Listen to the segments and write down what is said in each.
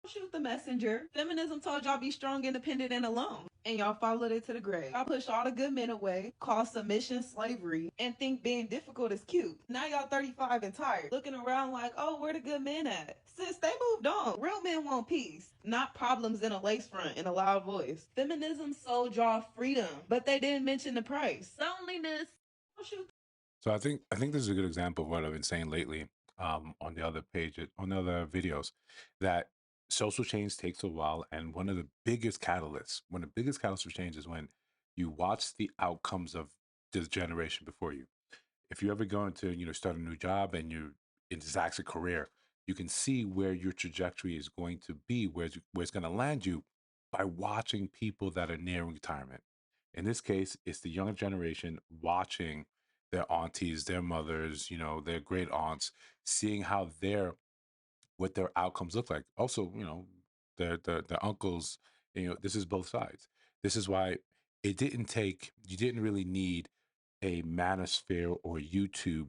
Shoot the messenger. Feminism told y'all be strong, independent, and alone. And y'all followed it to the grave. Y'all pushed all the good men away, called submission slavery, and think being difficult is cute. Now y'all 35 and tired, looking around like, oh, where the good men at? Sis, they moved on. Real men want peace, not problems in a lace front and a loud voice. Feminism sold y'all freedom, but they didn't mention the price. Loneliness. So I think this is a good example of what I've been saying lately on the other pages, on the other videos, that social change takes a while, and one of the biggest catalysts, one of the biggest catalysts for change is when you watch the outcomes of this generation before you. If you ever go into start a new job and you're in this active career, you can see where your trajectory is going to be, where it's going to land you by watching people that are nearing retirement. In this case, it's the younger generation watching their aunties, their mothers, their great aunts, seeing how what their outcomes look like. Also, their uncles. This is both sides. This is why you didn't really need a manosphere or YouTube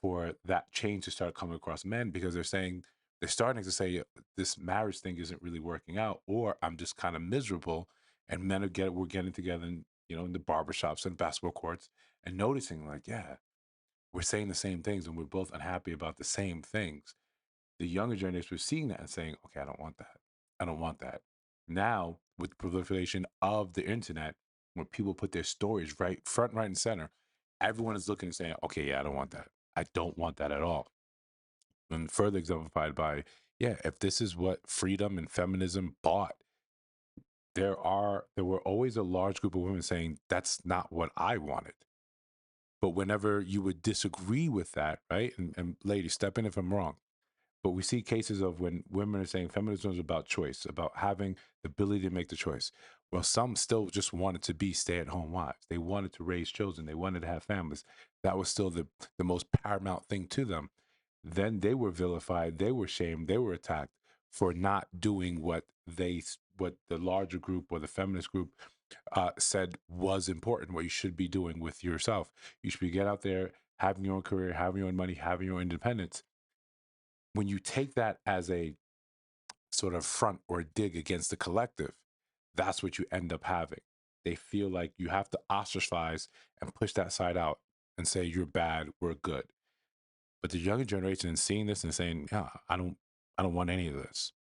for that change to start coming across men, because they're starting to say this marriage thing isn't really working out, or I'm just kind of miserable. And we're getting together in the barbershops and basketball courts and noticing, like, yeah, we're saying the same things and we're both unhappy about the same things. The younger generation was seeing that and saying, okay, I don't want that. I don't want that. Now, with the proliferation of the internet, when people put their stories right front, right, and center, everyone is looking and saying, okay, yeah, I don't want that. I don't want that at all. And further exemplified by, yeah, if this is what freedom and feminism bought, there were always a large group of women saying that's not what I wanted. But whenever you would disagree with that, right? And ladies, step in if I'm wrong. But we see cases of when women are saying feminism is about choice, about having the ability to make the choice. Well, some still just wanted to be stay-at-home wives. They wanted to raise children. They wanted to have families. That was still the most paramount thing to them. Then they were vilified. They were shamed. They were attacked for not doing what the larger group or the feminist group said was important, what you should be doing with yourself. You should be get out there, having your own career, having your own money, having your own independence. When you take that as a sort of front or dig against the collective, that's what you end up having. They feel like you have to ostracize and push that side out and say you're bad, we're good. But the younger generation is seeing this and saying, yeah, I don't want any of this.